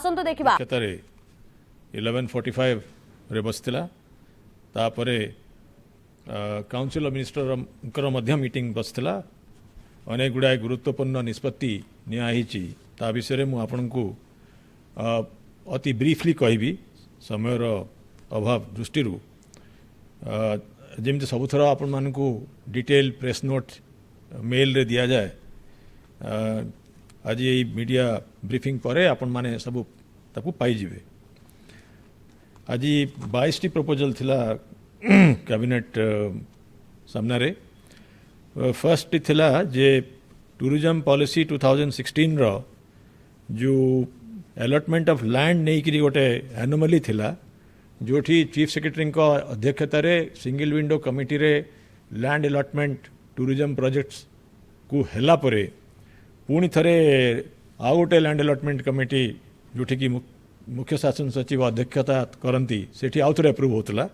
आसंतु देखिबा क्षेत्र 11:45 रे बसथिला तापरे काउंसिल ऑफ मिनिस्टर मध्य मीटिंग बसथिला अनेक गुड़ाए गुरुत्वपूर्ण निष्पत्ति नियाहिची ता विषय मु आपनकु अति ब्रीफली कहबी समय अभाव दृष्टि जमी सबुथर आपण मानकु डिटेल प्रेस नोट मेल रे दिया जाए आज ये मीडिया ब्रीफिंग परे आपण माने सब ताकू पाई जिवे आज 22 टी प्रपोजल थिला कैबिनेट सामना रे फर्स्ट थिला जे टूरिज्म पॉलिसी 2016 रो जो अलॉटमेंट ऑफ लैंड नहीं करी गोटे एनोमली थिला जोठी चीफ सेक्रेटरी को अध्यक्षता रे सिंगल विंडो कमिटी रे लैंड अलॉटमेंट टूरिज्म प्रोजेक्ट्स को हेला परे पुणी थरे आउ गोटे लैंड अलॉटमेंट कमिटी जोठी की मुख्य शासन सचिव अध्यक्षता करती सेठी आउ थे अप्रूव होता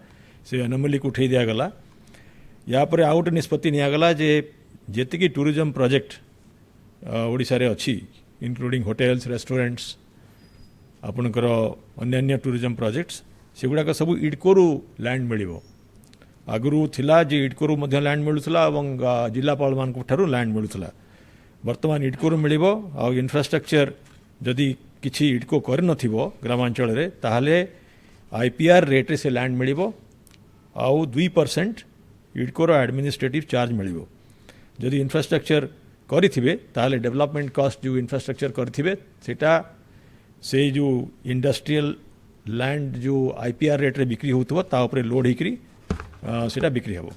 से एनोमली को उठे दिगला या पर आउ गोटे निष्पत्ति निगला जे जेतिकी टूरिज्म प्रोजेक्ट ओडिशा रे अच्छी इंक्लूडिंग होटेल्स रेस्टोरेंट्स आपणकर अन्य टूरिज्म प्रोजेक्ट्स से गुड़ाक सब इडकोरु लैंड मिलिबो आगुरु थिला जे इडकोरु मध्य लैंड मिलुथला एवं जिलापाल मान ठारू लैंड मिलुथला वर्तमान इडकोरु मिलिबो आ इंफ्रास्ट्रक्चर जदि किछि इडको कर नथिबो ग्रामांचल रे ताहाले आईपीआर रेट रे से लैंड मिलिबो आउ 2% इडकोर एडमिनिस्ट्रेटिव चार्ज मिलिबो जदि इंफ्रास्ट्रक्चर करिथिबे ताहाले डेवलपमेंट कॉस्ट जो इंफ्रास्ट्रक्चर करिथिबे सेटा से जो इंडस्ट्रियल लैंड जो आईपीआर रेट रे बिक्री होतबो ता ऊपर लोड हिकरी सेटा बिक्री हेबो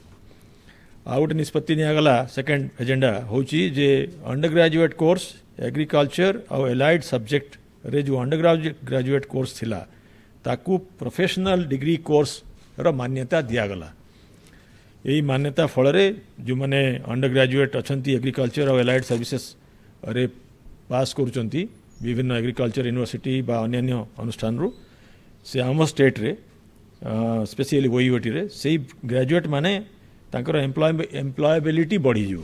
आ गोटे निष्पत्ति निगला सेकेंड एजेंडा होची जे अंडर ग्रेजुएट कोर्स एग्रीकल्चर और एलाइड सब्जेक्ट रे जो अंडर ग्रेजुएट कोर्स थिला ताकू प्रोफेशनल डिग्री कोर्स रो मान्यता दियागला यही मान्यता फल जो मैंने अंडर ग्रेजुएट अच्छा एग्रीकल्चर और एलाइड सर्विसेस रे पास करुँच विभिन्न एग्रीकल्चर यूनिवर्सिटी बा अन्य अनुष्ठान रु से आम स्टेट रे स्पेशली ओयूटी रे से ग्रेजुएट माने तांकर एम्प्लॉयबिलिटी बढ़ी जो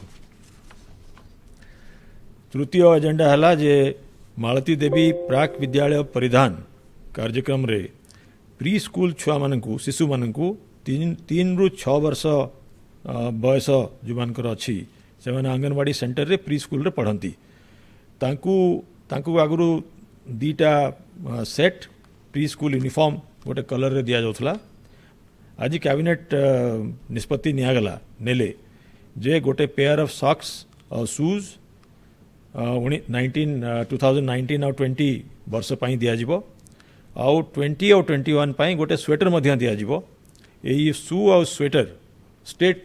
तृतीय एजेंडा हला जे मालती देवी प्राक विद्यालय परिधान कार्यक्रम रे प्री स्कूल छुआ मानकू शिशु मानकू 3 ରୁ 6 वर्ष बयस जो मानकर अच्छी से आंगनवाड़ी सेंटर रे प्री स्कूल रे पढ़ती तांकू आगुरु 2टा सेट प्री स्कूल यूनिफॉर्म गोटे कलर रे दिया जाउथला आज कैबिनेट निष्पत्ति निगला नेले जे गोटे पेयर ऑफ सॉक्स और शूज 2019 और 20 वर्ष पाई दिया जिवो आउ 20 और 21 पाई गोटे स्वेटर मध्य दिया जिवो यही शू और स्वेटर स्टेट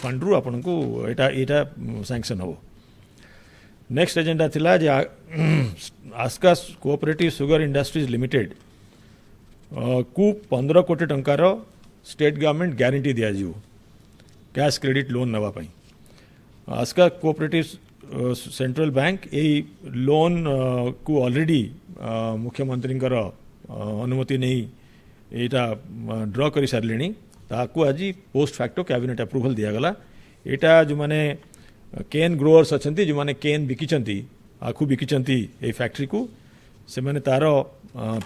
फंड रु आपन को एटा सैंक्शन हो नेक्स्ट एजेंडा थिला जे Aska cooperative sugar industries limited को 15 कोटी टंकार स्टेट गवर्नमेंट ग्यारंटी दिया जिवो कैश क्रेडिट लोन नवा पाई आस्का कोऑपरेटिव सेंट्रल बैंक यही लोन को ऑलरेडी मुख्यमंत्री अनुमति नहीं यहाँ ड्र कर सारे ताकू आज पोस्ट फैक्टो कैबिनेट अप्रूवल दिगला यहाँ जो मैंने केन ग्रोअर्स अच्छा जो मैंने केन बिकी आखु बिकी ये फैक्ट्री को से मैंने तार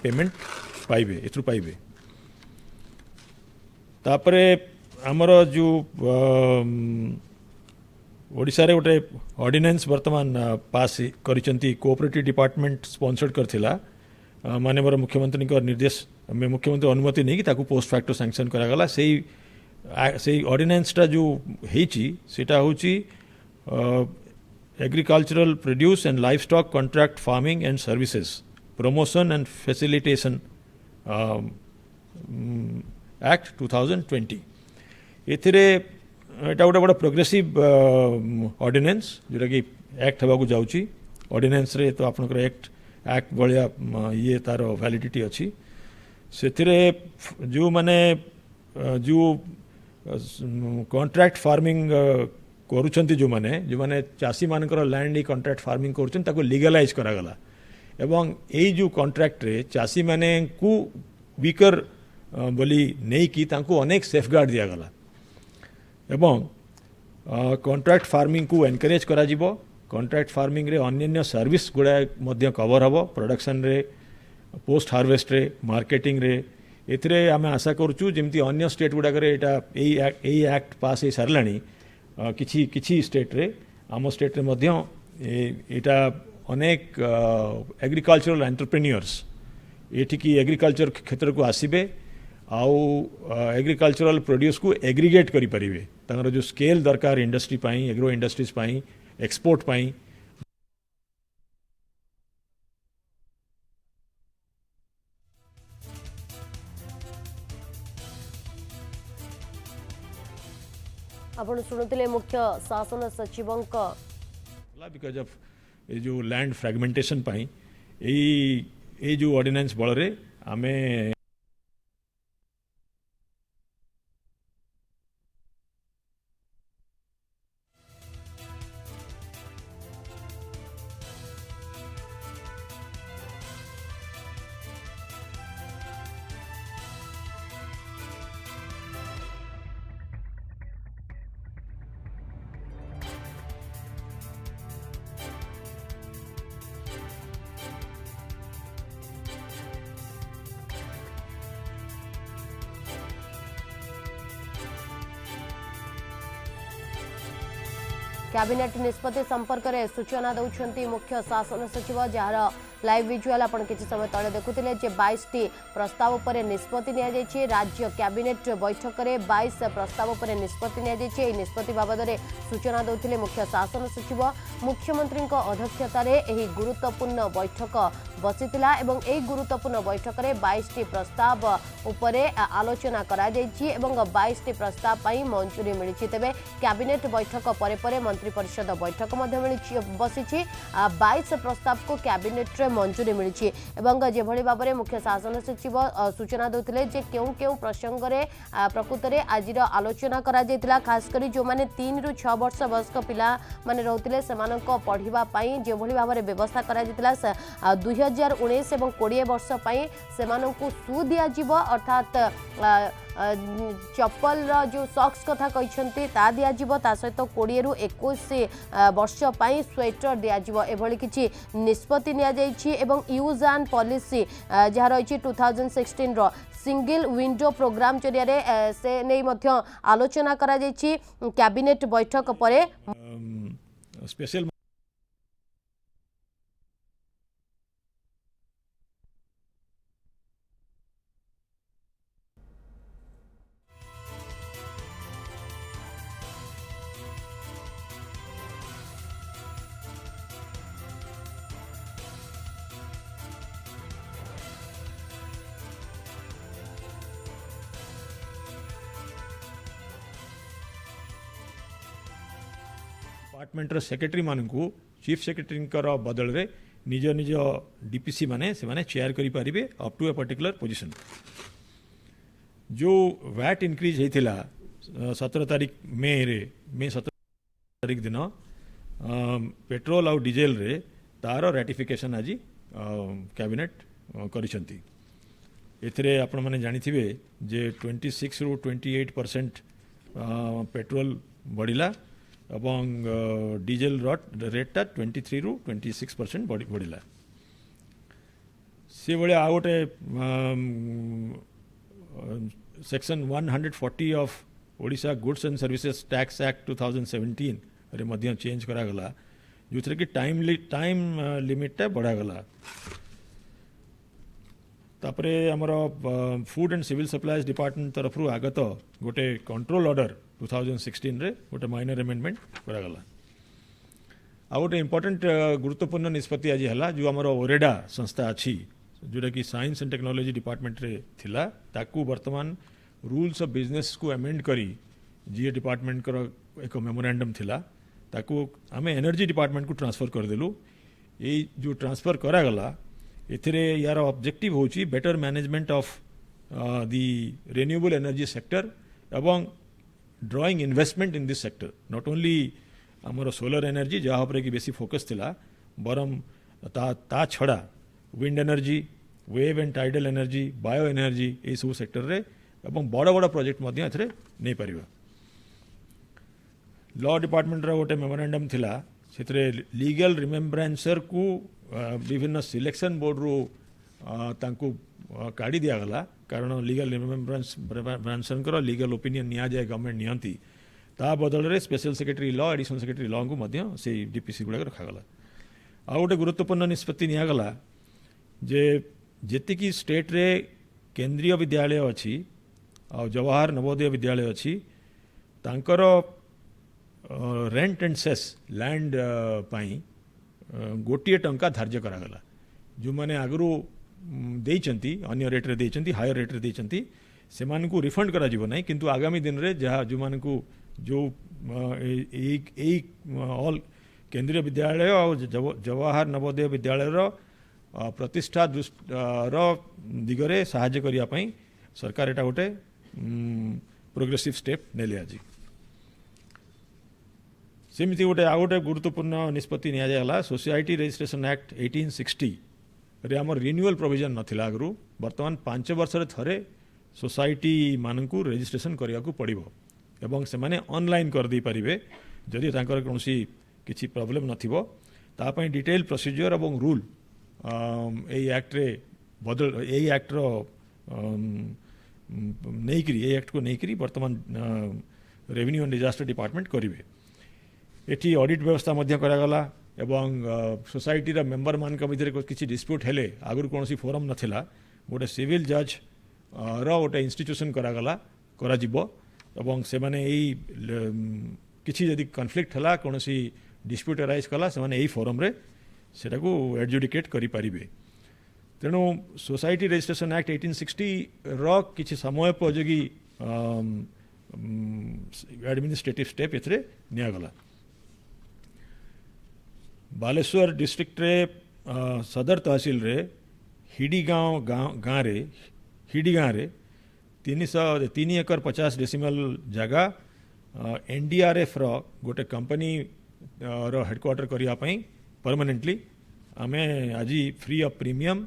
पेमेंट पाइबे एथरू पाइबे तापरे आमर जो ओडिशा रे गोटे ऑर्डिनेंस वर्तमान पास करिसेंती कोऑपरेटिव डिपार्टमेंट स्पॉन्सर्ड करथिला माननीय मुख्यमंत्री निर्देश में मुख्यमंत्री अनुमति नहीं कि ताकू पोस्ट फैक्टो सैंक्शन करागला से ऑर्डिनेंसटा जो हेची सेटा होची agricultural produce and life stock contract farming and services promotion and facilitation act 2020 एथिरे एटा गोटे बड़ा प्रोग्रेसिव ऑर्डिनेंस जोटा कि एक्ट होगा जाऊँगी ऑर्डिनेंस रे तो आपनकर एक्ट भाया ये तार वैलिडिटी अच्छी से जो माने जो कॉन्ट्रैक्ट फार्मिंग करुँच जो माने चाषी मानकर लैंड ही कॉन्ट्रैक्ट फार्मिंग कर लीगलाइज करागला एवं यही जो कॉन्ट्रैक्ट रे चाषी माने को वीकर बोली नहीं कि तांको अनेक सेफगार्ड दिगला एवं कॉन्ट्रैक्ट फार्मिंग को एनकरेज करा जिवो कॉन्ट्रैक्ट फार्मिंग रे अन्य सर्विस गुड़ा मध्य कवर हम प्रोडक्शन रे पोस्ट हार्वेस्ट रे मार्केटिंग रे एथिरे आमे आशा करूछु जेमती अन्य स्टेट गुडा करे एटा एई एक्ट पास हे सरलानी किछि किछि स्टेट रे आम स्टेट रे मध्य एटा अनेक एग्रीकल्चरल एंटरप्रेन्योर्स एठी की एग्रीकल्चर क्षेत्र को आसीबे आउ एग्रीकल्चरल प्रोड्यूस को एग्रीगेट करि परिबे तांगर जो स्केल दरकार इंडस्ट्री पाई एग्रो इंडस्ट्रीज पाई एक्सपोर्ट पाई आपण शुणुले मुख्य शासन सचिव बिकॉज ऑफ ये जो लैंड फ्रैगमेंटेशन पाई ये जो ऑर्डिनेंस बल रे आमे कैबिनेट निष्पत्ति संपर्क में सूचना दौरान मुख्य शासन सचिव जार लाइव विजुअल आपण किसी समय तले देखुले 22 टी प्रस्ताव पर निष्पत्ति नि राज्य कैबिनेट बैठक में 22 प्रस्ताव पर निष्पत्ति नि निष्पत्ति बाबद में सूचना दौते मुख्य शासन सचिव मुख्यमंत्री अध्यक्षतार यह गुरुत्वपूर्ण बैठक बसीथिला एवं यही गुरुत्वपूर्ण बैठक में 22 टी प्रस्ताव उपर आलोचना करा 22 टी प्रस्ताव पर मंजूरी मिली तेज कैबिनेट बैठक पर मंत्रिपरिषद बैठक बसी 22 प्रस्ताव को कैबिनेट रे मंजूरी मिली जो भाव में मुख्य शासन सचिव सूचना देते क्यों क्यों प्रसंग में प्रकृत में आज आलोचना करा खासकर जो मैंने 3 ରୁ 6 वर्ष वयस्क पिला माने रहते से पढ़ाई जो भाव में व्यवस्था करा 2019 और 20 वर्ष से सु दिज्व अर्थात चप्पल जो सॉक्स कथा कहते दिज्व ता सहित 20 ରୁ 21 वर्ष स्वेटर दिज्व एभली किछि निष्पत्ति एवं यूज एंड पॉलिसी जहाँ रही 2016 रो सिंगल विंडो प्रोग्राम जरिया से नहीं मध्य आलोचना करा कैबिनेट बैठक पर स्पेशल डिपार्टमेंटर सेक्रेटरी मानू चीफ सेक्रेटरी बदल रे निज निज डीपीसी माने से माने चेयर करि परिबे up to a particular position जो वैट इंक्रीज होता 17 तारीख मे 17 तारीख दिन पेट्रोल आउ डीजेल रे तार रेटिफिकेशन आज कैबिनेट करिसंती एथिरे आपण माने जानिथिबे जे 26 ରୁ 28% पेट्रोल बढ़िला एवं डीजेल रेटा 23 ରୁ 26% बढ़िला से भाया आ गोटे section 140 of Odisha goods and services tax act 2017 रे मध्य चेंज करागला जो कि टाइम लिमिट बढ़ागला तापरे आमर food and civil supplies department तरफ आगत गोटे कंट्रोल ऑर्डर 2016 रे गोटे माइनर अमेंडमेंट करागला आ गोटे इंपोर्टेंट गुरुत्वपूर्ण निष्पत्ति आज है जो आमर ओरेडा संस्था अच्छी जोटा कि साइंस एंड टेक्नोलॉजी डिपार्टमेंट रे थिला ताकू वर्तमान रूल्स ऑफ बिजनेस को अमेंड करी जी डिपार्टमेंट कर एक मेमोरेंडम थिला ताकू आमे एनर्जी डिपार्टमेंट को ट्रांसफर करदेलु ये जो ट्रांसफर करागला एथिरे यार ऑब्जेक्टिव होची better management of the renewable energy sector एवं drawing investment in this sector not only आमर सोलर एनर्जी जहाँ पर कि बेसी फोकस थिला बरम ता छड़ा wind energy wave and tidal energy bio energy ये सब सेक्टर रे एवं बड़ बड़ प्रोजेक्ट मध्य एथिरे नहीं पारिबा लॉ डिपार्टमेंट रो गोटे मेमोरेंडम थिला सेथिरे लीगल रिमेम्ब्रेंसर को विभिन्न सिलेक्शन बोर्ड रू तांकू काढ़ी दिगला कारण लीगल ब्रांचर लीगल ओपिनियन नि जाए गवर्नमेंट नियंती ता बदल रे special secretary law additional secretary law को मध्य से डीपीसी गुड़ाक रखागला। आ गोटे गुरुत्वपूर्ण निष्पत्ति निगला जे जेतिकी स्टेट रे केंद्रीय विद्यालय अच्छी आ जवाहर नवोदय विद्यालय अच्छी तांकर रेंट एंड सेस लैंड पाई गोटे टंका धार्य करागला जो मैंने आगु देइचंती अन्य रेट रे देइचंती हायर रेट रे देइचंती से मानकू रिफंड करा जीवो नहीं किंतु आगामी दिन रे जहाँ जो मानकू जो ऑल केंद्रीय विद्यालय और जवाहर नवोदय विद्यालय प्रतिष्ठा दिगरे साहाय्य करिया पई सरकार एटा गोटे प्रोग्रेसिव स्टेप नेले आज सेमती गोटे आ गोटे गुरुत्वपूर्ण निष्पत्ति निगला सोसाइटी रजिस्ट्रेशन एक्ट 1860 रे आमर रिन्यूअल प्रोविजन नथिला आगु वर्तमान 5 वर्ष थरे सोसाइटी मानकू रजिस्ट्रेशन करिया को पड़िबो एवं से माने ऑनलाइन कर दी परिबे जदि तांकर कोनसी किछि प्रॉब्लम नथिबो ता पई डिटेल प्रोसीजर एवं रूल एई एक्ट रे बदल एई एक्ट रो नेइकरी एई एक्ट को नेइकरी वर्तमान रेवेन्यू एंड डिजास्टर डिपार्टमेंट करिवे। एटी ऑडिट व्यवस्था मध्य करागला एवं सोसाइटी रा मेंबर मान का भितर किसी डिस्प्यूट हेले आगु कौन फोरम नथिला गोटे सिविल जज रो गोटे इंस्टीट्यूशन करागला करा जिवो एवं से माने एई किसी जदि कन्फ्लिक्ट हला कौन डिस्प्यूट अराइज कला से माने एई फोरम रे सेटा को एडजुडिकेट करि परिबे। तेणु सोसाइटी रजिस्ट्रेशन एक्ट 1860 रो किसी समयोपयोगी एडमिनिस्ट्रेटिव स्टेप एथरे नियागला। बालेश्वर डिस्ट्रिक्ट रे सदर तहसील रे हिडी गाँव रे 3 एकर 50 डेसिमल जगह एनडीआरएफ रो गोटे कंपनी रो हेडक्वार्टर करिया पई परमानेंटली आमे आज फ्री ऑफ प्रीमियम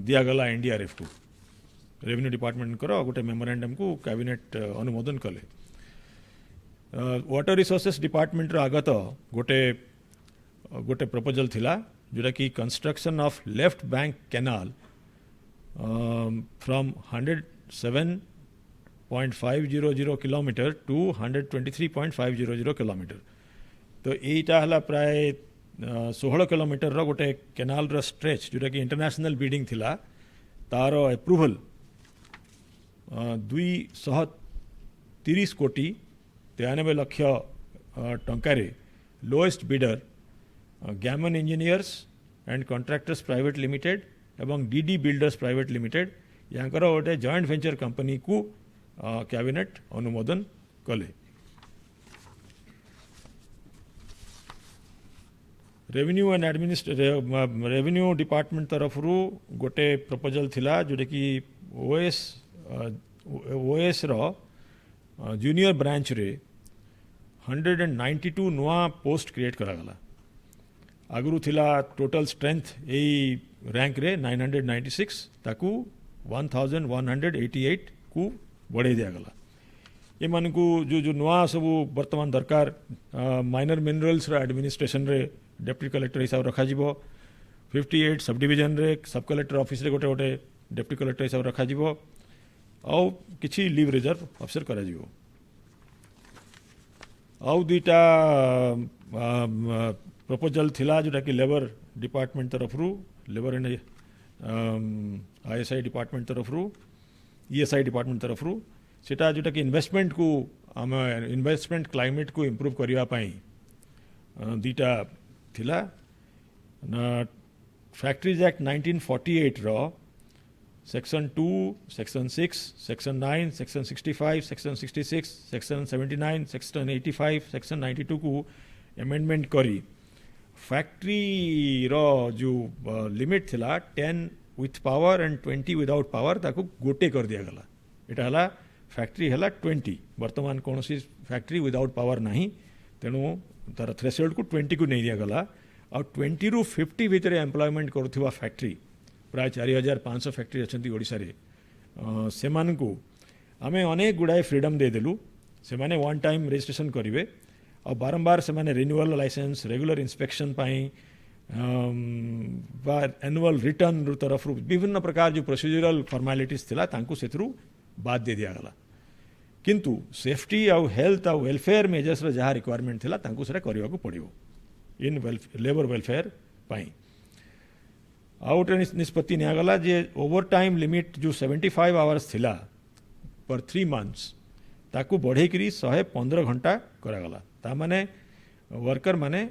दियागला एनडीआरएफ को रेवेन्यू डिपार्टमेंट करो गोटे मेमोरेंडम को कैबिनेट अनुमोदन कले। वाटर रिसोर्सेस डिपार्टमेंट रो आगत गोटे प्रपोजल थिला जोटा कि construction of left bank canal from 107.500 kilometre to 123.500 kilometre तो यहीटा हला प्राय 16 किलोमीटर रो गोटे कैनाल रो स्ट्रेच जोटा कि इंटरनेशनल बिडिंग थिला तार एप्रूवल 230 कोटी 93 लक्ष टंकारे lowest bidder Gammon engineers and contractors private limited एवं डीडी बिल्डर्स प्राइवेट लिमिटेड यांकर गोटे जॉइंट वेंचर कंपनी को कैबिनेट अनुमोदन कले। रेवेन्यू एंड रेवेन्यू डिपार्टमेंट तरफ गोटे प्रपोजल थिला जोटा कि ओएस रो जूनियर ब्रांच रे 192 नुआ पोस्ट क्रिएट करागला। आगु थिला टोटल स्ट्रेंथ यही रैंक रे 996 ताकू 1188 को बढ़े दिगला। ये मानकू जो नुआ सब वर्तमान दरकार माइनर मिनरल्स रो एडमिनिस्ट्रेशन रे डेप्टी कलेक्टर हिसाब रखा जिवो 58 सब डिवीजन रे सब कलेक्टर ऑफिस रे गोटे गोटे डेप्टी कलेक्टर हिसाब रखा जिवो आउ किछि लीव रिजर्व ऑफिसर करा जिवो। आउ दुईटा प्रपोजल थिला जोटा कि लेबर डिपार्टमेंट तरफ लेबर एंड आईएसआई डिपार्टमेंट तरफ ईएसआई डिपार्टमेंट तरफ सेटा जोटा कि इन्वेस्टमेंट को आम इन्वेस्टमेंट क्लाइमेट को इम्प्रूव करने दुईटा थिला। फैक्ट्रीज एक्ट 1948 रो section 2 section 6 section 9 section 65 section 66 section 79 section 85 section 92 को अमेंडमेंट करी फैक्ट्री रो जो लिमिट थिला 10 with power and 20 without power ताको गोटे कर दिया गला। एटा हला फैक्ट्री हला 20 वर्तमान कौन सी फैक्ट्री विदाउट पावर नहीं तेणु तार थ्रेशोल्ड को 20 को नहीं दिया गला और 20 रु 50 भितर एम्प्लॉयमेंट करुवा फैक्ट्री प्राय 4500 फैक्ट्री अच्छा ओडिशा रे से मानकू आमे अनेक गुड़ाए फ्रीडम दे देलु से माने वन टाइम रजिस्ट्रेशन करेंगे और बारंबार से माने रिन्यूअल लाइसेंस रेगुलर इंस्पेक्शन पाई बा एनुअल रिटर्न तरफ विभिन्न प्रकार जो प्रोसीजरल फॉर्मेलिटीज थिला तांको सेथरु बाद दे दिया गला किंतु सेफ्टी आउ हेल्थ आउ वेलफेयर मेजर्स रे जहाँ रिक्वायरमेंट थिला तांको सेटा करबा को पड़िबो इन लेबर वेलफेयर पाई आउट निष्पत्ति निगला जे ओवर टाइम लिमिट जो 75 आवर्स थिला पर 3 मंथ्स ताकू बढ़े करी 115 घंटा करागला ता माने वर्कर माने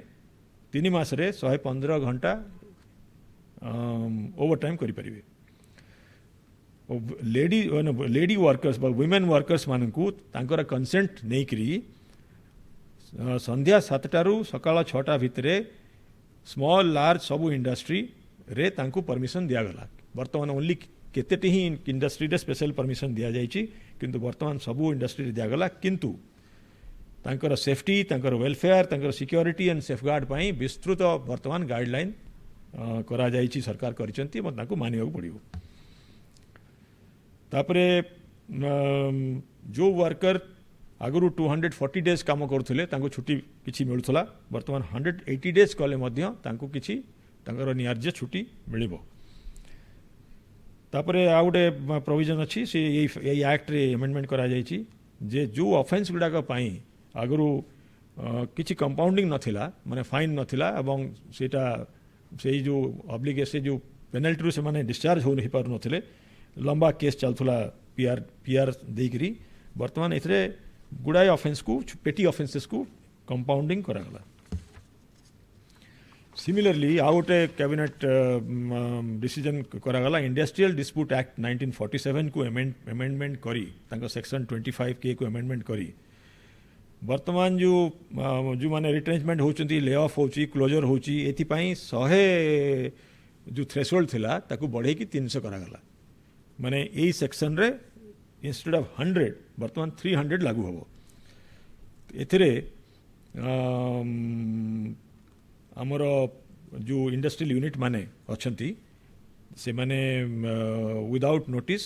3 मास रे 115 घंटा ओवर टाइम करि परिबे लेडी वर्कर्स बा वुमेन वर्कर्स मानकू तांकर कंसेंट नै करी संध्या 7टारू सकाळ 6टा भितरे स्मॉल लार्ज सबु इंडस्ट्री रे तांको परमिशन दिया गला वर्तमान ओनली केतेटी ही इंडस्ट्री रे स्पेशल परमिशन दिया जायछि किंतु वर्तमान सबु इंडस्ट्री रे दिया गला किंतु तांकर सेफ्टी तांकर वेलफेयर तांकर सिक्योरिटी एंड सेफगार्ड पाई विस्तृत वर्तमान गाइडलाइन करा जायछि सरकार करिसंती म तांको मानिबा पड़िबो तापरे जो वर्कर आगु 240 डेज काम करुले तांको छुट्टी किछि मिलुथला वर्तमान 180 डेज कले मध्य तांको किछि तांकर नियार्य छुट्टी मिलिबो तापरे आ गोटे प्रोविजन अच्छी से यही एक्ट रे अमेंडमेंट करा जायछि जे जो ऑफेंस गुडाक पाई आगु किछि कंपाउंडिंग नथिला माने फाइन नथिला एवं सेटा से जो ऑब्लिगेशन जो पेनल्टी रू से माने डिस्चार्ज हो नहीं पार नथिले लंबा केस चलथुला पीआर देकरी वर्तमान एथरे गुडाए ऑफेंस को पेटी ऑफेंसेस को कंपाउंडिंग करागला सिमिलरली आउ गोटे कैबिनेट डिसीजन करागला इंडस्ट्रियल डिस्प्यूट एक्ट 1947 को अमेंडमेंट करी तांको सेक्शन 25 के को अमेंडमेंट करी वर्तमान जो माने रिट्रेंचमेंट होचंती ले ऑफ होची क्लोजर होची एथि पई 100 जो थ्रेशोल्ड थिला ताकू बढ़े की 300 करागला माने एई सेक्शन रे इंस्टेड ऑफ 100 वर्तमान 300 लागू होबो एथिरे आमर जो इंडस्ट्रियल यूनिट माने अच्छी से माने विदाउट नोटिस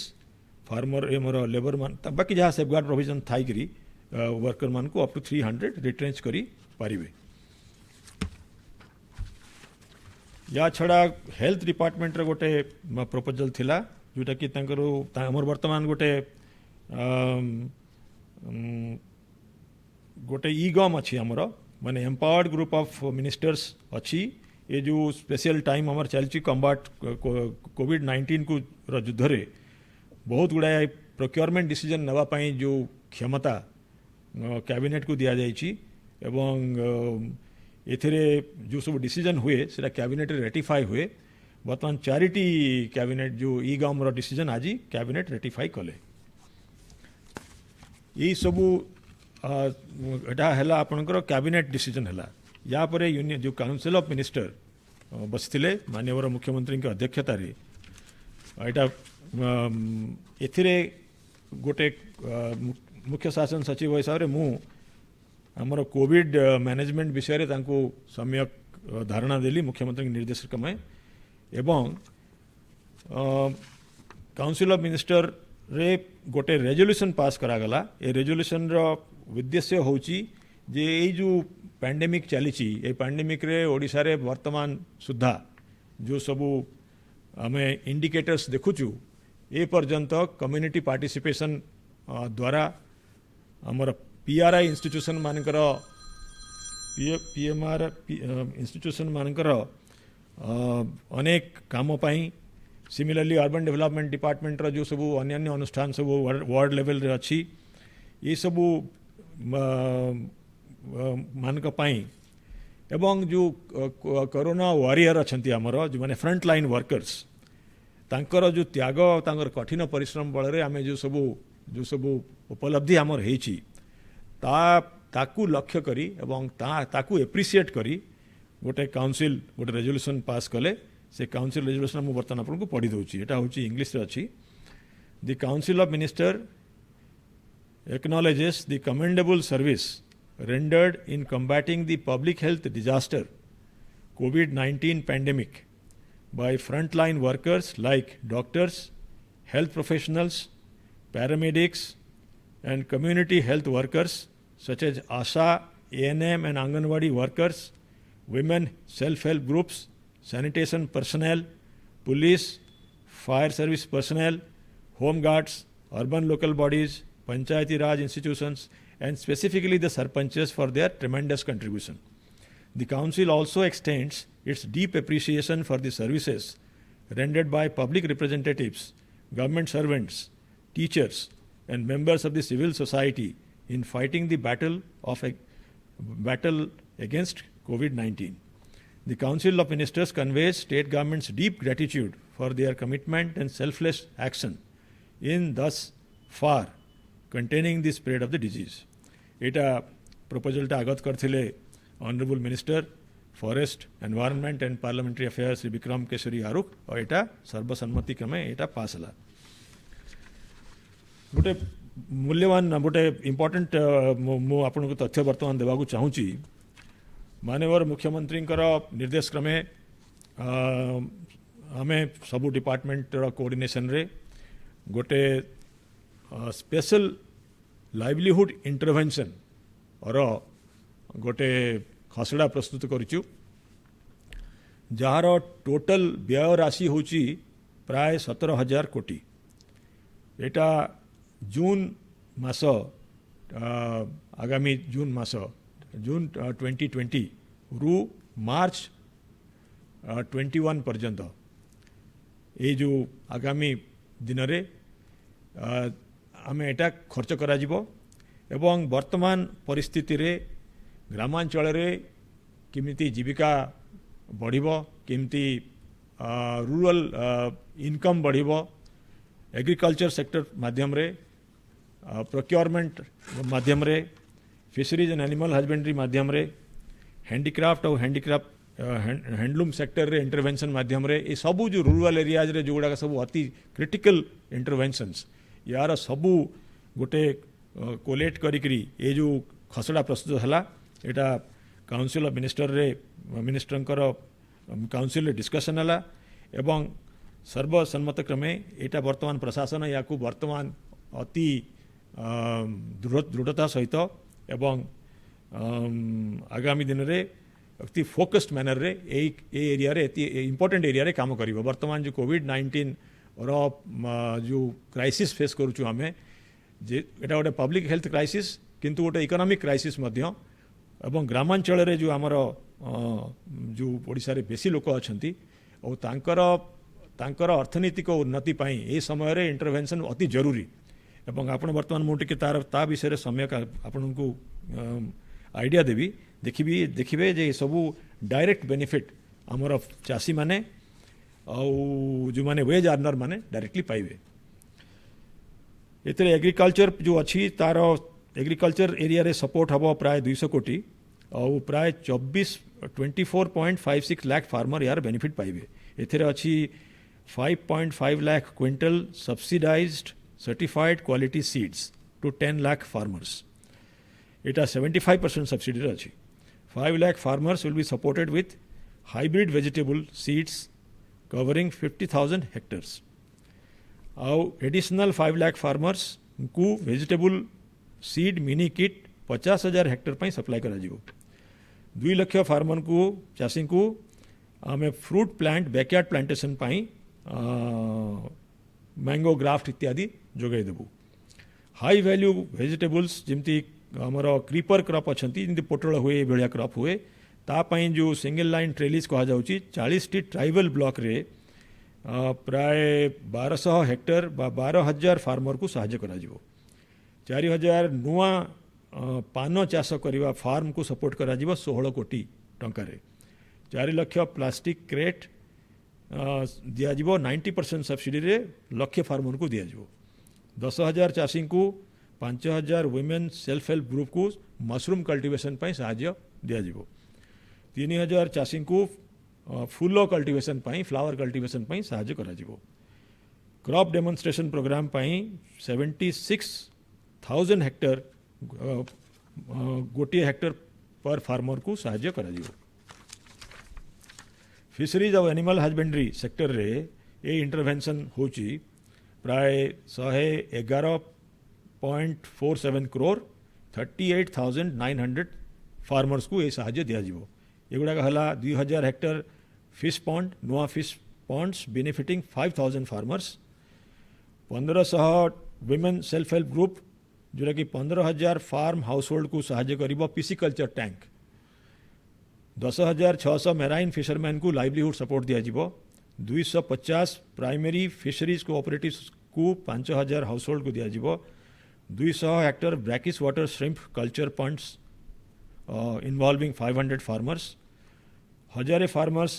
फार्मर एमर लेबर मान बाकी जहाँ सेफगार्ड प्रोविजन थाई करी वर्कर मान को अप टू 300 रिट्रेंच करी पारिबे या छड़ा हेल्थ डिपार्टमेंट रे गोटे प्रपोजल थिला जोटा कि हमर वर्तमान गोटे गोटे ईगम अच्छी आमर माने एम्पावर्ड ग्रुप ऑफ मिनिस्टर्स अच्छी ये जो स्पेशल टाइम आमर चलची कम्बाट कोविड-19 को युद्ध रे बहुत गुड़ाए प्रोक्योरमेंट डिसीजन नवा पाई जो क्षमता कैबिनेट को दिया जायछि एवं एथिरे जो सब डिसीजन हुए सेटा कैबिनेट रे रेटिफाई हुए वर्तमान 4टी कैबिनेट जो ई गम रो डिसीजन आज कैबिनेट रेटिफाई कले यही सबू एटा हैला आपनकर कैबिनेट डिसीजन हैला या परे यूनियन जो काउंसिल ऑफ मिनिस्टर बसथिले माननीय मुख्यमंत्री के अध्यक्षता रे एटा एथिरे गोटे मुख्य शासन सचिव हिसाब रे मु हमर कोविड मैनेजमेंट विषय रे तांको सम्यक धारणा देली मुख्यमंत्री निर्देश क्रमे एवं काउंसिल ऑफ मिनिस्टर रे गोटे रेजोल्यूशन पास करागला ए रेजोल्यूशन रो उद्देश्य होची जे ये जो पैंडेमिक चली ये पैंडेमिक रे ओडिशा रे वर्तमान सुधा जो सबू आमे इंडिकेटर्स देखुचु ए पर्यंत कम्युनिटी पार्टिसिपेशन द्वारा हमर पीआरआई इंस्टीट्यूशन मानकर पीएमआर इंस्टीट्यूशन मानकर अनेक काम पाई सिमिलरली अर्बन डेवलपमेंट डिपार्टमेंट रो जो सबू अन्य अनुष्ठान सब वार्ड लेवल रे अच्छी ये सबू मानक पाई एवं जो कोरोना वॉरियर अच्छी आमर जो माने फ्रंट लाइन वर्कर्स तांकर जो त्याग तांकर कठिन परिश्रम बल रे आमे जो सबू उपलब्धि आमर हेची ताकू लक्ष्य करी एवं ताकू एप्रिशिएट करी गोटे काउंसिल गोटे रेजोल्यूशन पास कले से काउंसिल रेजोल्यूशन मुझे बर्तमान आपको पढ़ी दूची एटा होची इंग्लिश रे अच्छी the council of minister acknowledges the commendable service rendered in combating the public health disaster COVID-19 pandemic by frontline workers like doctors, health professionals, paramedics and community health workers such as ASHA, ANM and Anganwadi workers, women self-help groups sanitation personnel, police, fire service personnel, home guards, urban local bodies, Panchayati Raj institutions, and specifically the Sarpanches for their tremendous contribution. The Council also extends its deep appreciation for the services rendered by public representatives, government servants, teachers, and members of the civil society in fighting the battle against COVID-19. The Council of Ministers conveys state government's deep gratitude for their commitment and selfless action in thus far containing the spread of the disease. एटा प्रपोजलटा आगत करथिले honourable minister forest environment and parliamentary affairs Shri Vikram Keshari Arukh और एटा सर्वसम्मति क्रमे एटा पास हला गोटे मूल्यवान गोटे इंपोर्टेंट मु आपन को तथ्य वर्तमान देवा को चाहूची माननीय मुख्यमंत्री निर्देश क्रमे आमे सबु डिपार्टमेंट कोऑर्डिनेशन रे गोटे स्पेशल लाइवलीहुड इंटरवेंशन और गोटे खसड़ा प्रस्तुत करूँ जार टोटल व्यय राशि होची प्राय 17,000 कोटी एटा जून मास आगामी जून मास जून 2020 रु मार्च 21 पर्यंत ये जो आगामी दिन रे आमे एटा खर्च करा जिवो एवं वर्तमान परिस्थिति रे ग्रामांचल रे किमिति जीविका बढ़िबो किमिति रूरल इनकम बढ़िबो एग्रीकल्चर सेक्टर माध्यम रे प्रोक्योरमेंट माध्यम रे फिशरीज एंड एनिमल हस्बेंडरी माध्यम रे हैंडीक्राफ्ट और हैंडलूम सेक्टर रे इंटरवेंशन माध्यम रे ये सबू जो रूरल एरियाज रे जो गुड़ाक सब अति क्रिटिकल इंटरवेंशंस यार सबू गोटे कोलेक्ट करी ये जो खसड़ा प्रस्तुत है यहाँ काउंसिल ऑफ मिनिस्टर रे मिनिस्टर काउंसिल डिस्कशन है एवं सर्वसम्मत क्रमे यहाँ वर्तमान प्रशासन या वर्तमान अति दृढ़ता सहित एवं आगामी दिन रे अति फोकस्ड मैनर रे एरिया रे इंपोर्टेंट एरिया रे काम करिवो वर्तमान जो कोविड-19 और जो क्राइसिस फेस करूँ आम जे एटा गोटे पब्लिक हेल्थ क्राइसिस किंतु गोटे इकोनॉमिक क्राइसिस मध्य एवं ग्रामांचल रे जो आमर जो ओडिशा रे बेसी लोक अछंती और तांकर अर्थनीतिक उन्नति पाई ए समय रे इंटरवेंशन अति जरूरी एवं आपण वर्तमान मु टिके ता विषय रे समय आपण को आइडिया देवी देखिबे जे सबू डायरेक्ट बेनिफिट आमर चाषी माने जो माने वेज अर्नर माने डायरेक्टली पाइबे एतरे एग्रीकल्चर जो अच्छी तार एग्रीकल्चर एरिया रे सपोर्ट हबो प्राय 200 कोटी और प्राय 24.56 लाख फार्मर यार बेनिफिट पाइबे एथरे अच्छी 5.5 lakh quintal subsidized certified quality seeds to 10 lakh farmers एटा 75% सब्सिडी अच्छी 5 lakh farmers will be supported with hybrid vegetable seeds covering 50,000 hectares. Now, additional 5 lakh farmers को vegetable seed mini kit 50,000 Hector पर सप्लाई करा जिवो 2 लाख फार्मर को चाषी को आमे फ्रूट प्लांट बैकयार्ड प्लांटेशन पाई मैंगो ग्राफ्ट इत्यादि जोगाई देबू हाई वैल्यू वेजिटेबल्स जमती आमर क्रीपर क्रॉप अच्छा जमी पोटल हुए भाया क्रॉप हुए तापाई जो सिंगल लाइन ट्रेलिज कह 40 टी ट्राइबल ब्लॉक रे प्राय 1200 हेक्टर 12,000 फार्मर को साहाय्य करा जिवो 4,000 नुआ पान चाष करवा फार्म को सपोर्ट करा जिवो 16 कोटी टंका 4 लाख प्लास्टिक क्रेट दिज्व 90% सब्सिडी रे लक्ष्य फार्मर को दिज्व 10,000 चाषी को 5,000 वुमेन सेल्फ हेल्प ग्रुप को मशरूम कल्टीवेशन पर साहाय्य दिज्व 3,000 चाषी को फूल कल्टीवेशन पर फ्लावर कल्टीवेशन पर साहाय्य करा जिवो क्रॉप डेमोन्स्ट्रेशन प्रोग्राम पर 76,000 हेक्टर गोटे हेक्टर पर फार्मर को साहाय्य करा जिवो फिशरीज और एनिमल हस्बेंडरी सेक्टर रे ये इंटरवेंशन होची प्राय 111.47 करोड़ 38,900 फार्मर्स को ये साहाय्य दिज्व एगुड़ा है 2,000 हेक्टर फिश पॉन्ड नुआ fish ponds benefiting 5000 farmers 1500 women self help group जोटा कि 15,000 फार्म हाउस होल्ड को साहाय्य करिबो पिसिकल्चर टैंक 10,600 मेराइन फिशरमैन को लाइवलीहुड सपोर्ट दिया जिवो 250 प्राइमरी फिशरीज कोऑपरेटिव्स को 5,000 हाउस होल्ड को दिया जिवो 200 hectare brackish water shrimp culture ponds involving 500 farmers 1000 farmers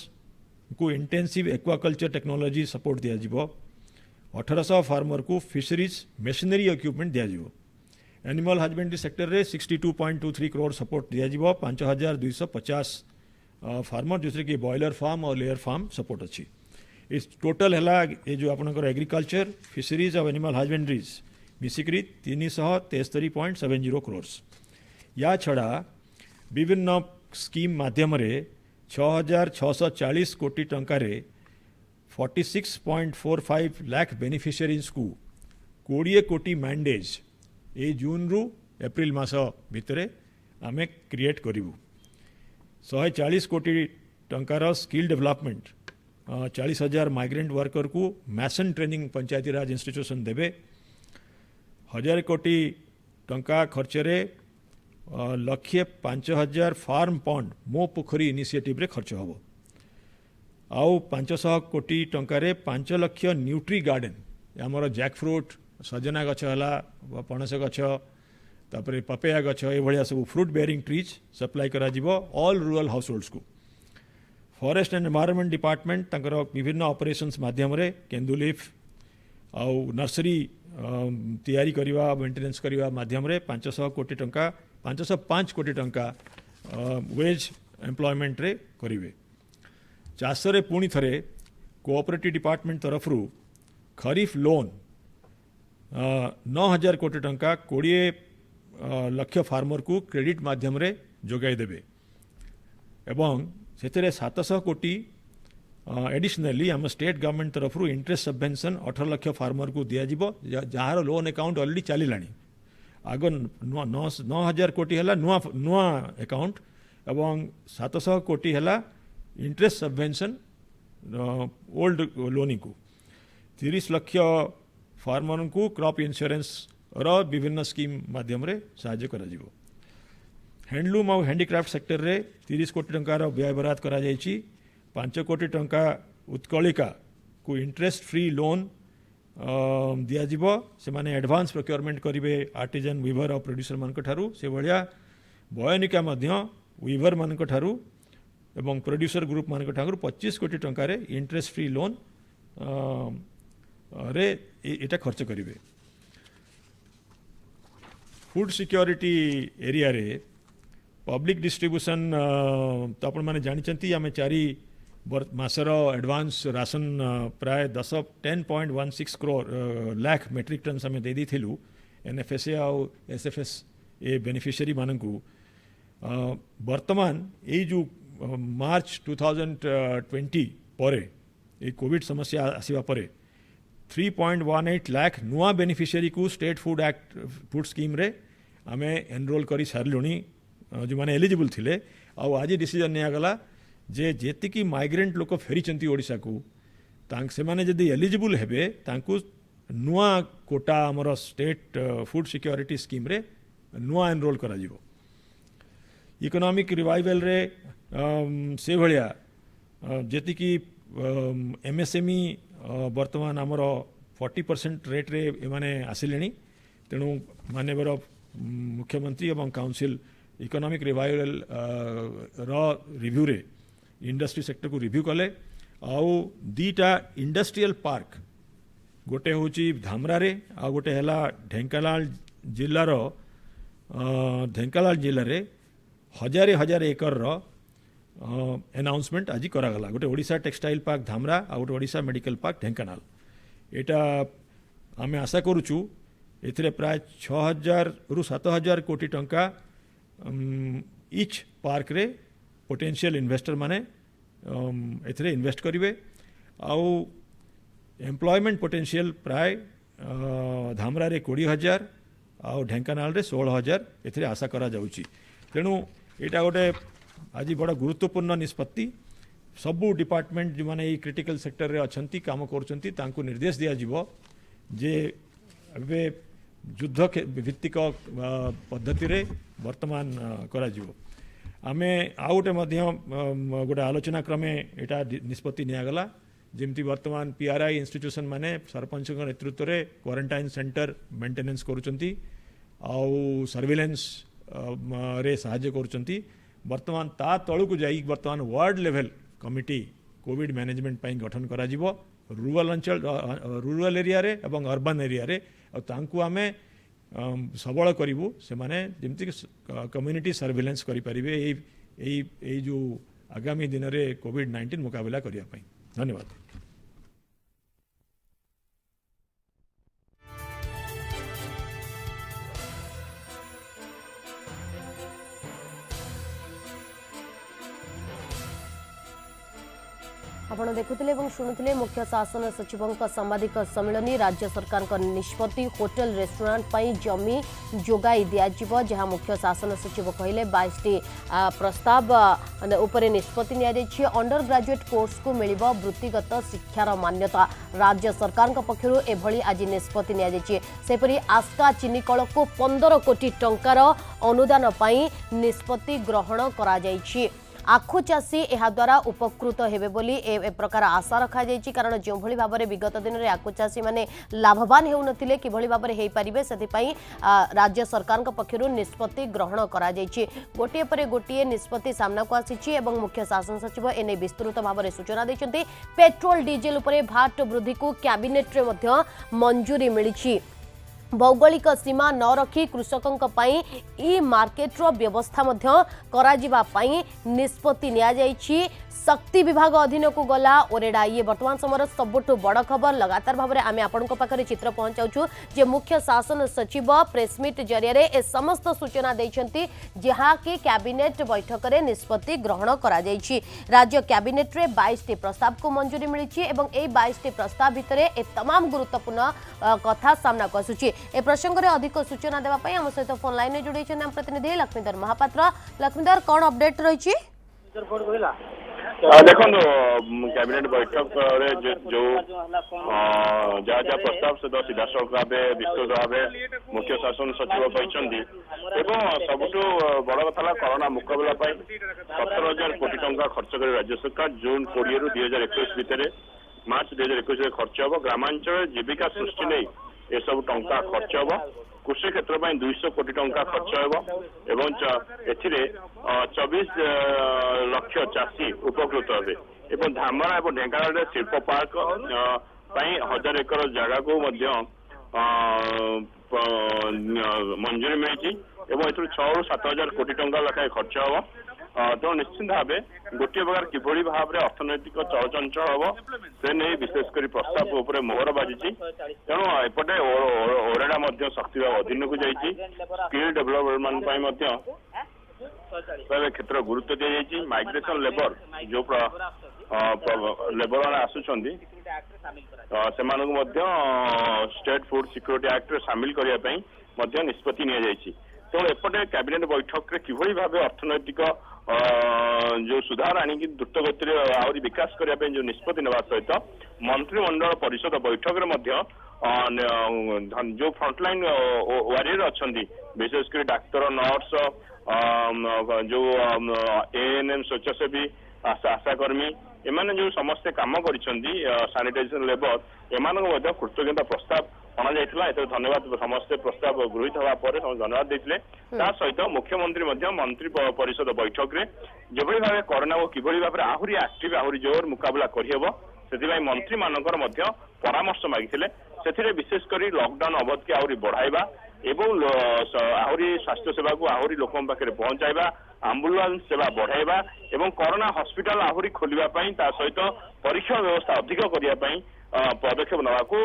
को इंटेंसिव एक्वाकल्चर टेक्नोलॉजी सपोर्ट दिया जिवो 1800 फार्मर को फिशरीज मशीनरी इक्विपमेंट दिया जिवो एनिमल हजबेंड्री सेक्टर रे 62.23 करोड़ सपोर्ट दिया जिवो 5250 फार्मर दूसरे की बॉयलर फार्म और लेयर फार्म सपोर्ट अच्छी इस टोटल है ये जो आपनकर एग्रीकल्चर फिशरीज और एनिमल हजबेंड्रीज मिसिक्री 373.70 करोड़ या छड़ा विभिन्न स्कीम माध्यम 6,640 कोटी टंकार 46.45 लाख बेनिफिशियरीज को 20 कोटी मैंडेज ए जून रु एप्रिल मास भितर आमे क्रिएट करूँ 140 कोटी टंकार स्किल डेवलपमेंट 40,000 माइग्रेंट वर्कर को मैसन ट्रेनिंग पंचायती राज इंस्टीट्यूशन देवे 1,000 कोटी टंका खर्चरे 1,05,000 फार्म पॉन्ड मो पोखरी इनिशिएटिव रे खर्च हम आउ 500 कोटी टंकार 5 लाख न्यूट्री गार्डन आमर जैक फ्रूट सजना गछ है पणस गछ तापर पपेया गछ ये सब फ्रूट बेयरिंग ट्रीज सप्लाई करा जिवो ऑल रूरल हाउस होल्ड्स को फॉरेस्ट एंड एनवायरनमेंट डिपार्टमेंट तंकर विभिन्न ऑपरेशंस माध्यम रे केंदू लीफ आउ नर्सरी तैयारी करवा मेंटेनेंस करवा माध्यम रे 500 कोटी टंका 505 कोटी टंका वेज एम्प्लॉयमेंट रे करिवे चाष रे पुणी थरे कोऑपरेटिव डिपार्टमेंट तरफ खरीफ लोन 9,000 कोटी टंका 20 लक्ष फार्मर को क्रेडिट माध्यम रे जोगाई देबे एवं से 700 कोटी एडिशनली आम स्टेट गवर्नमेंट तरफ इंटरेस्ट सबवेंशन 18 लक्ष फार्मर को दिज्व जार लोन अकाउंट ऑलरेडी चलला आग 9,000 कोटी है नुआ नुआ अकाउंट एवं 700 कोटी है इंटरेस्ट सबवेंशन ओल्ड लोनी को 30 लक्ष फार्मर को क्रॉप इंश्योरेंस रो विभिन्न स्कीम माध्यम रे साहाय्य करा जिवो हैंडलूम और हैंडीक्राफ्ट सेक्टर रे 30 कोटी टंकार व्यय बराद करा जायछि 5 कोटी टंका उत्कलिका को इंटरेस्ट फ्री लोन दिया जिवो से माने एडवांस प्रोक्योरमेंट करिवे आर्टिजन वीवर और प्रोड्यूसर मान ठारू से भलिया बयनिका मध्य वीवर मान ठारू एवं प्रोड्यूसर ग्रुप मान ठारू 25 कोटी टंकार इंटरेस्ट फ्री लोन रे एटा खर्च करिवे फूड सिक्योरिटी एरिया रे पब्लिक डिस्ट्रीब्यूशन तो आपण माने जानिचंती आमे 4 मासर एडवांस राशन प्राय 10.16 करोड़ लाख मेट्रिक टन आमे दे दिथिलु एनएफएसए और एसएफएस ए बेनिफिशियरी मानकू वर्तमान ये जो मार्च 2020 परे ये कोविड समस्या आसीबा परे 3.18 लाख नुआ बेनिफिशियरी को state food act food scheme रे आमे एनरोल करी सारलुनी जो माने एलिजिबल थिले आ आज डिसीजन नियागला जे जेतिकी माइग्रेंट लोक फेरी ओडिशा को तांक से माने जदि एलिजिबल हेबे तांकु नुआ कोटा हमर स्टेट फूड सिक्योरिटी स्कीम रे नुआ एनरोल करा जिवो इकोनॉमिक रिवाइवल रे से भलिया जेतिकी एमएसएमई वर्तमान आमर 40% रेट रे एमाने आसिलेनी तेणु माननीय मुख्यमंत्री एवं काउंसिल इकोनॉमिक रिवाइवल रिव्यू रे इंडस्ट्री सेक्टर को रिव्यू कले आउ दीटा इंडस्ट्रियल पार्क गोटे होची धामरा रे आ गोटे हैला ढेंकानाल जिल्लार ढेंकानाल जिल्ला रे हजार हजार एकर रो अनाउंसमेंट आज करागला गोटे ओडिशा टेक्सटाइल पार्क धामरा आ गोटे ओडिशा मेडिकल पार्क ढेंकानाल एटा आमे आशा करूचु एथिरे प्राय 6,000 रु 7,000 कोटी टंका इच पार्क रे पोटेंशियल इन्वेस्टर माने एथिरे इन्वेस्ट करिवे आउ एम्प्लॉयमेंट पोटेंशियल प्राय धामरा रे 20,000 आउ ढेंकानाल रे 16,000 एथिरे आशा करा जाउची तेणु एटा गोटे आज बड़ा गुरुत्वपूर्ण निष्पत्ति सबू डिपार्टमेंट जो माने क्रिटिकल सेक्टर रे अछंती काम करछंती तांको निर्देश दिया जीवो जे एबे युद्ध भित्तिक पद्धति रे वर्तमान करा जीवो आमे आउटे मध्य गोटे आलोचना क्रमे एटा निष्पत्ति नियागला जेमती वर्तमान पीआरआई इंस्टीट्यूशन माने सरपंच नेतृत्व रे क्वारंटाइन सेंटर मेंटेनेंस करूचंती आउ सर्विलेंस रे सहाय्य करूचंती वर्तमान ता तळु को जाई वर्तमान ward level committee covid management पाई गठन करा जीवो रूरल अंचल रूरल एरिया रे एवं अर्बन एरिया रे तांकु आमे सबल करिवु से माने जेमती कम्युनिटी सर्विलेंस करि परिबे एई जो आगामी दिन रे कोविड-19 मुकाबला करिया पाई। धन्यवाद। आपण देखुथिले एवं शुणुथिले मुख्य शासन सचिवंक सांबादिक सम्मेलन राज्य सरकार निष्पत्ति होटेल रेस्टोरेंट पई जमी जोगाई दियाजिवो जहां मुख्य शासन सचिव कहले 22टी प्रस्ताव उपरे निष्पत्ति निया दैछि अंडर ग्रेजुएट कोर्स को मिलिबो वृत्तिगत शिक्षार मान्यता राज्य सरकार पक्षरु एभली आज निष्पत्ति निया दैछि सेपरि आस्का चीनी कल को 15 कोटी टंकार अनुदान पई निष्पत्ति ग्रहण करा जाइछि आखु चाषी यह द्वारा उपकृत हेबे बोली ए प्रकार आशा रखा जाइछि कारण जो भली भाव में विगत दिन में आखु चाषी माने लाभवान हेउनथिले किभली भाव में हेई परिबे सेति पई राज्य सरकार पक्षरु निष्पत्ति ग्रहण करा जाइछि गोटिए परे गोटिए निष्पत्ति सामना को आसीछि एवं मुख्य शासन सचिव एने विस्तृत भाव में सूचना दैछन्ति पेट्रोल डीजेल उपरे भाट वृद्धि को कैबिनेट रे मध्य मंजूरी मिलिछि भौगोलिक सीमा न रखी कृषकों पई ई मार्केट रो व्यवस्था मध्य कराजिबा पई निष्पत्ति निया जाइछि शक्ति विभाग अधीन को गला ओरेडा ये वर्तमान समय सबुठु बड़ खबर लगातार भाव में आम आपण पाखे चित्र पहुंचाऊँ जे मुख्य शासन सचिव प्रेसमिट जरिया ए समस्त सूचना देइछन्ति जहाँ कि कैबिनेट बैठक में निष्पत्ति ग्रहण करा जाइछि राज्य कैबिनेट रे 22टी प्रस्ताव को मंजूरी मिली एवं ए 22टी प्रस्ताव भितर ए तमाम गुरुत्वपूर्ण कथा सामना को आसुछि ए प्रसंग में अधिक सूचना देवा पई हम सहित फोन लाइन में जोड़ी आम प्रतिनिधि लक्ष्मीधर महापात्र लक्ष्मीधर कौन अपडेट रही देखो कैबिनेट बैठक जो जहाँ जहाँ प्रस्ताव सहित सीधासख भाव विस्तृत भाव मुख्य शासन सचिव कहते सबुठ बड़ कथा कोरोना मुकाबला 17,000 कोटी टंका खर्च कर राज्य सरकार जून 20 रु 2021 भितर मार्च 2021 खर्च हम ग्रामांचल जीविका सृष्टि नहीं ये सब टंका खर्च हम कृषि क्षेत्र में 200 कोटी टंका खर्च एवं 24 लक्ष चाषी उपकृत हे धामरा और ढेंकानाल शिल्प पार्क 1000 एकर जगह को मंजूरी मिली 6 ରୁ 7,000 कोटी टंका लखाए खर्च हम तो निश्चित भाव गोटे प्रकार किभली भाव में अर्थनैतिक चलचंचल हम से नहीं विशेषकर प्रस्ताव उपर मोहर बाजी तेणु एपटे ओरेडा शक्ति विभाग अधीन को जाइए स्किल डेभलपमेंट क्षेत्र गुरुत्व दी जाइए माइग्रेशन लेबर जो लेबर मैंने आसुंच स्टेट फूड सिक्योरिटी एक्ट सामिल करने निष्पत्ति नि तेणु एपटे कैबिनेट बैठक में किभली भाव अर्थनैतिक जो सुधार आनी द्रुत गति आहरी विकास करने जो निष्पत्ति नेवा सहित मंत्रिमंडल परिषद बैठक में जो फ्रंटलाइन वारियर अच्छा विशेषकर डाक्तर नर्स जो एएनएम स्वच्छासेवी आशाकर्मी एमाने जो समस्ते काम कर सानिटाइजेशन लेबर एम कृतज्ञता प्रस्ताव अणा जाइए धन्यवाद समस्ते प्रस्ताव गृहीत हवा पर धन्यवाद देते सहित मुख्यमंत्री मंत्री परिषद बैठक में जो भाव कोरोना को किभली भाव आहरी एक्टिव आहरी जोर मुकाबला करहब से मंत्री मानकर परामर्श मागिले से विशेषकर लॉकडाउन अवधि आहरी बढ़ाइबा एवं आहरी स्वास्थ्य सेवा को आहरी लोक पाखे पहुंचाइबा आम्बुलांस सेवा बढ़ाइबा एवं कोरोना हॉस्पिटल आहरी खोलिबा सहित परीक्षा व्यवस्था अधिक करने पदक्षेप नाकू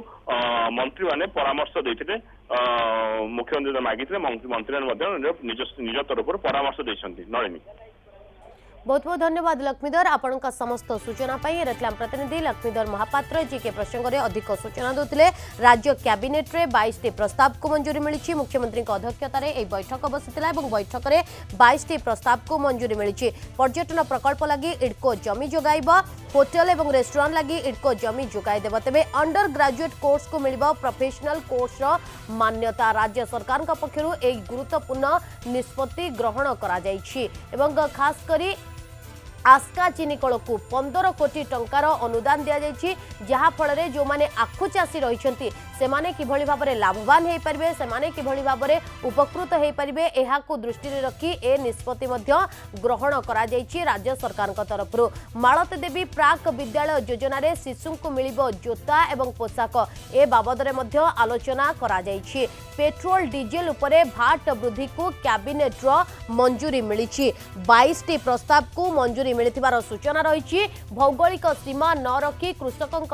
मंत्री मैंने परामर्श देते मुख्यमंत्री मागिते मंत्री निज तरफ परामर्श देते नलिनी बहुत बहुत धन्यवाद लक्ष्मीधर आपण समस्त सूचना पाई रेक्लाम प्रतिनिधि लक्ष्मीधर महापात्र जी के प्रसंग में अधिक सूचना देते राज्य कैबिनेट रे 22 प्रस्ताव को मंजूरी मिली मुख्यमंत्री अध्यक्षतार यह बैठक बसीला बैठक में 22 प्रस्ताव को मंजूरी मिली पर्यटन प्रकल्प लगी इडको जमी जोगाइब होटेल और रेस्टोरेंट लगी इडको जमी जोगाई देव तेज अंडर ग्रेजुएट कोर्स को मिल प्रोफेशनल कोर्स मान्यता राज्य सरकार पक्षर एक गुरुत्वपूर्ण निष्पत्ति ग्रहण कर खास करी आस्का चीनी कल को 15 कोटी टंकार अनुदान दि जाइए जहाँ फल जो माने आखु चाषी रही सेमाने किभली भाबरे लाभवान हो पारे सेमाने किभली भाबरे उपकृत हो पारे यह दृष्टि रखी ए निष्पत्ति ग्रहण करा जाइछि राज्य सरकार तरफ मालती देवी प्राक विद्यालय योजन शिशु को मिल जोता एवं पोशाक ए बाबद आलोचना करा जाइछि पेट्रोल डीजेल उपरे भाट वृद्धि को कैबिनेट मंजूरी मिली 22 प्रस्ताव को मंजूरी मिलिथिबार सूचना रही भौगोलिक सीमा न रखी कृषकों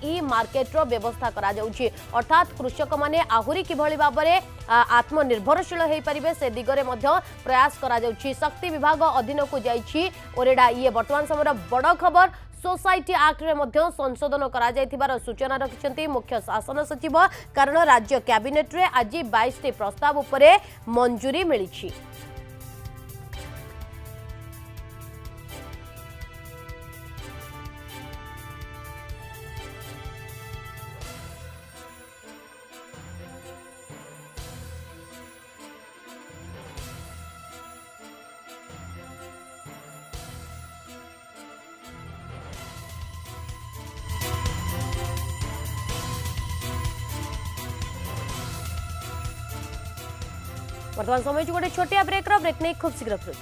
ई मार्केट व्यवस्था करा जाउछि अर्थात कृषक माने आहुरी किभली भाबरे आत्मनिर्भरशील हो पारे से दिगरे प्रयास करा जाउछि शक्ति विभाग अधीन को जाइछि ओरेडा ये वर्तमान समय बड़ खबर सोसाइटी एक्ट रे संशोधन करा जाइथिबार सूचना रखिछंती मुख्य शासन सचिव कारण राज्य कैबिनेट रे आज 22 प्रस्ताव उपरे मंजूरी मिलिछि। वर्तमान समय गोटे छोटिया ब्रेक नहीं खूब शीघ्र फिर